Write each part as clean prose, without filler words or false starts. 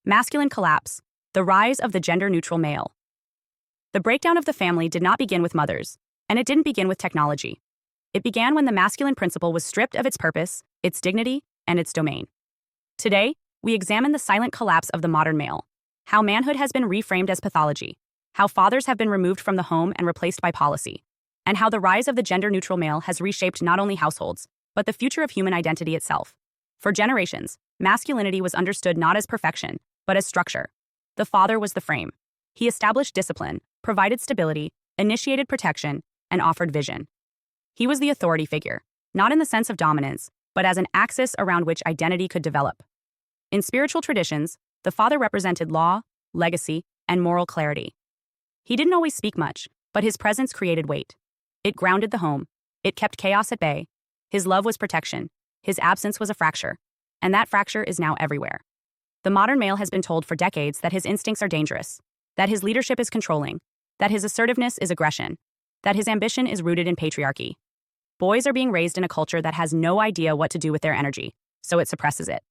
Masculine collapse, the rise of the gender-neutral male. The breakdown of the family did not begin with mothers, and it didn't begin with technology. It began when the masculine principle was stripped of its purpose, its dignity, and its domain. Today, we examine the silent collapse of the modern male, how manhood has been reframed as pathology, how fathers have been removed from the home and replaced by policy, and how the rise of the gender-neutral male has reshaped not only households, but the future of human identity itself. For generations, masculinity was understood not as perfection, but as structure. The father was the frame. He established discipline, provided stability, initiated protection, and offered vision. He was the authority figure, not in the sense of dominance, but as an axis around which identity could develop. In spiritual traditions, the father represented law, legacy, and moral clarity. He didn't always speak much, but his presence created weight. It grounded the home. It kept chaos at bay. His love was protection. His absence was a fracture. And that fracture is now everywhere. The modern male has been told for decades that his instincts are dangerous, that his leadership is controlling, that his assertiveness is aggression, that his ambition is rooted in patriarchy. Boys are being raised in a culture that has no idea what to do with their energy, so it suppresses it.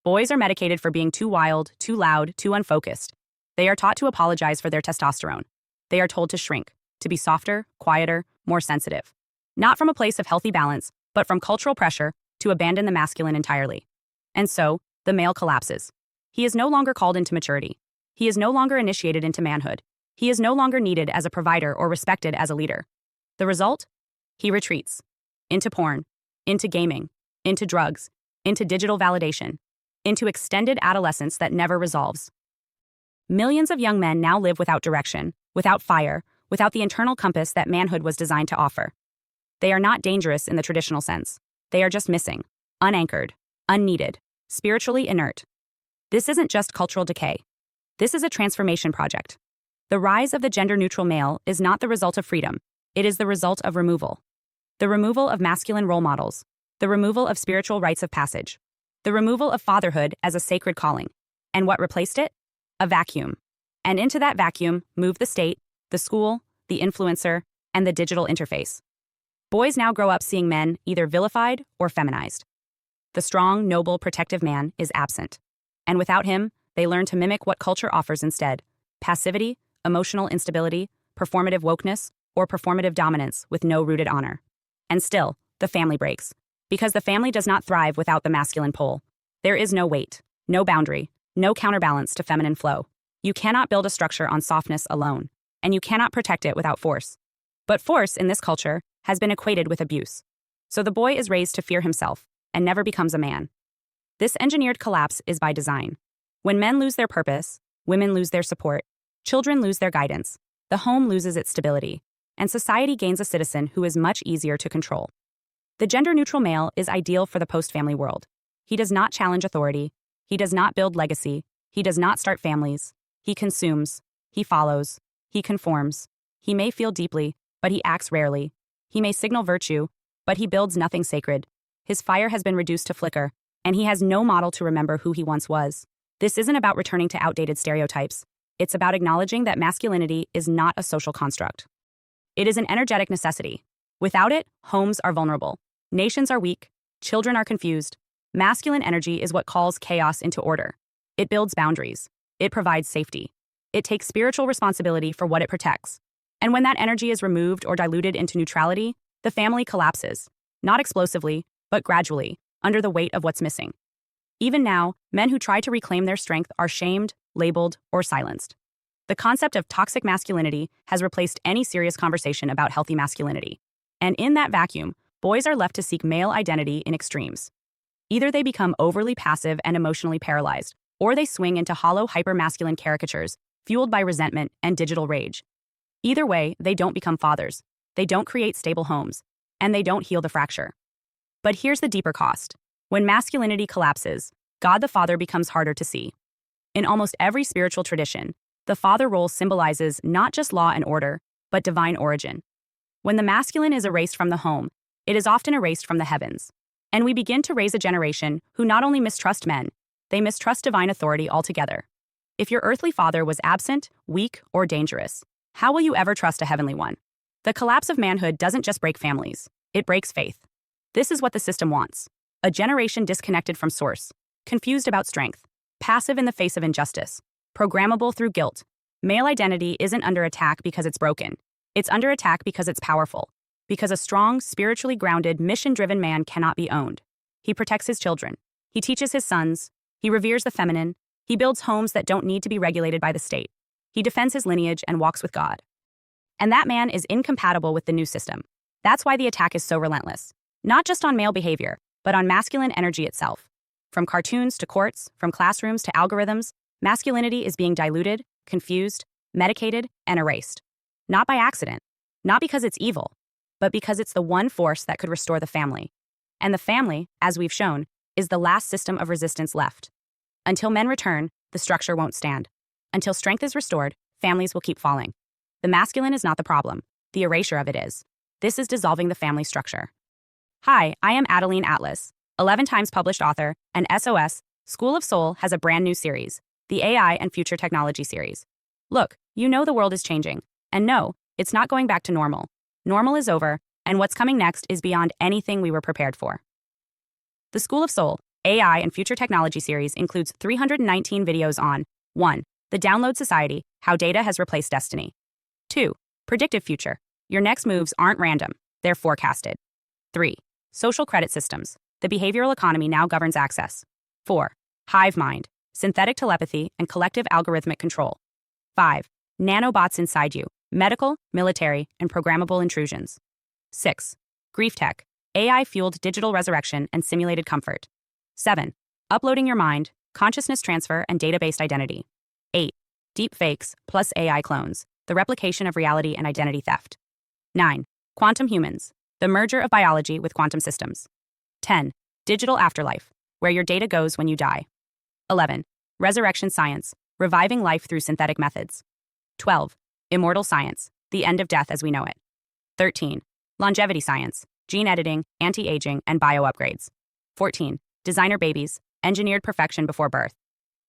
Boys are medicated for being too wild, too loud, too unfocused. They are taught to apologize for their testosterone. They are told to shrink, to be softer, quieter, more sensitive. Not from a place of healthy balance, but from cultural pressure to abandon the masculine entirely. And so, the male collapses. He is no longer called into maturity. He is no longer initiated into manhood. He is no longer needed as a provider or respected as a leader. The result? He retreats. Into porn, into gaming, into drugs, into digital validation, into extended adolescence that never resolves. Millions of young men now live without direction, without fire, without the internal compass that manhood was designed to offer. They are not dangerous in the traditional sense. They are just missing, unanchored, unneeded, spiritually inert. This isn't just cultural decay. This is a transformation project. The rise of the gender-neutral male is not the result of freedom. It is the result of removal. The removal of masculine role models. The removal of spiritual rites of passage. The removal of fatherhood as a sacred calling. And what replaced it? A vacuum. And into that vacuum moved the state, the school, the influencer, and the digital interface. Boys now grow up seeing men either vilified or feminized. The strong, noble, protective man is absent. And without him, they learn to mimic what culture offers instead: passivity, emotional instability, performative wokeness, or performative dominance with no rooted honor. And still, the family breaks. Because the family does not thrive without the masculine pole. There is no weight, no boundary, no counterbalance to feminine flow. You cannot build a structure on softness alone, and you cannot protect it without force. But force in this culture has been equated with abuse. So the boy is raised to fear himself and never becomes a man. This engineered collapse is by design. When men lose their purpose, women lose their support, children lose their guidance, the home loses its stability, and society gains a citizen who is much easier to control. The gender-neutral male is ideal for the post-family world. He does not challenge authority. He does not build legacy. He does not start families. He consumes. He follows. He conforms. He may feel deeply, but he acts rarely. He may signal virtue, but he builds nothing sacred. His fire has been reduced to flicker, and he has no model to remember who he once was. This isn't about returning to outdated stereotypes. It's about acknowledging that masculinity is not a social construct. It is an energetic necessity. Without it, homes are vulnerable. Nations are weak. Children are confused. Masculine energy is what calls chaos into order. It builds boundaries. It provides safety. It takes spiritual responsibility for what it protects. And when that energy is removed or diluted into neutrality, the family collapses. Not explosively, but gradually, under the weight of what's missing. Even now, men who try to reclaim their strength are shamed, labeled, or silenced. The concept of toxic masculinity has replaced any serious conversation about healthy masculinity. And in that vacuum, boys are left to seek male identity in extremes. Either they become overly passive and emotionally paralyzed, or they swing into hollow hyper-masculine caricatures, fueled by resentment and digital rage. Either way, they don't become fathers, they don't create stable homes, and they don't heal the fracture. But here's the deeper cost. When masculinity collapses, God the Father becomes harder to see. In almost every spiritual tradition, the father role symbolizes not just law and order, but divine origin. When the masculine is erased from the home, it is often erased from the heavens. And we begin to raise a generation who not only mistrust men, they mistrust divine authority altogether. If your earthly father was absent, weak, or dangerous, how will you ever trust a heavenly one? The collapse of manhood doesn't just break families, it breaks faith. This is what the system wants. A generation disconnected from source, confused about strength, passive in the face of injustice, programmable through guilt. Male identity isn't under attack because it's broken. It's under attack because it's powerful. Because a strong, spiritually grounded, mission-driven man cannot be owned. He protects his children. He teaches his sons. He reveres the feminine. He builds homes that don't need to be regulated by the state. He defends his lineage and walks with God. And that man is incompatible with the new system. That's why the attack is so relentless. Not just on male behavior, but on masculine energy itself. From cartoons to courts, from classrooms to algorithms, masculinity is being diluted, confused, medicated, and erased. Not by accident. Not because it's evil, but because it's the one force that could restore the family. And the family, as we've shown, is the last system of resistance left. Until men return, the structure won't stand. Until strength is restored, families will keep falling. The masculine is not the problem. The erasure of it is. This is dissolving the family structure. Hi, I am Adeline Atlas, 11 times published author, and SOS, School of Soul has a brand new series, the AI and Future Technology series. Look, you know the world is changing. And no, it's not going back to normal. Normal is over, and what's coming next is beyond anything we were prepared for. The School of Soul, AI and Future Technology series includes 319 videos on 1. The Download Society, How Data Has Replaced Destiny. 2. Predictive Future. Your next moves aren't random, they're forecasted. 3. Social Credit Systems. The behavioral economy now governs access. 4. Hive Mind. Synthetic telepathy and collective algorithmic control. 5. Nanobots inside you. Medical, military, and programmable intrusions. 6. Grief Tech. AI-fueled digital resurrection and simulated comfort. 7. Uploading your mind, consciousness transfer, and data-based identity. 8. Deep fakes plus AI clones. The replication of reality and identity theft. 9. Quantum humans. The merger of biology with quantum systems. 10. Digital afterlife, where your data goes when you die. 11. Resurrection science, reviving life through synthetic methods. 12. Immortal science, the end of death as we know it. 13. Longevity science, gene editing, anti-aging, and bio-upgrades. 14. Designer babies, engineered perfection before birth.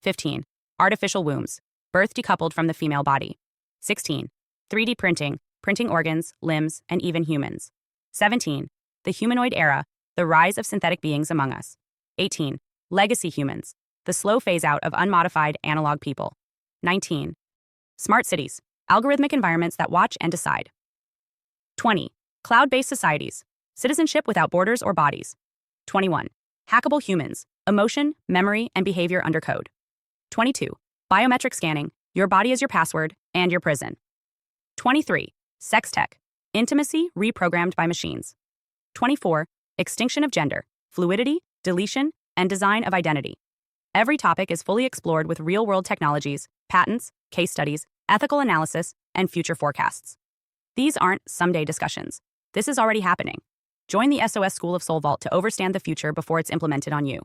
15. Artificial wombs, birth decoupled from the female body. 16. 3D printing, printing organs, limbs, and even humans. 17. The humanoid era, the rise of synthetic beings among us. 18. Legacy humans, the slow phase-out of unmodified analog people. 19. Smart cities, algorithmic environments that watch and decide. 20. Cloud-based societies, citizenship without borders or bodies. 21. Hackable humans, emotion, memory, and behavior under code. 22. Biometric scanning, your body is your password and your prison. 23. Sex tech, intimacy reprogrammed by machines. 24. Extinction of gender, fluidity, deletion, and design of identity. Every topic is fully explored with real-world technologies, patents, case studies, ethical analysis, and future forecasts. These aren't someday discussions. This is already happening. Join the SOS School of Soul Vault to overstand the future before it's implemented on you.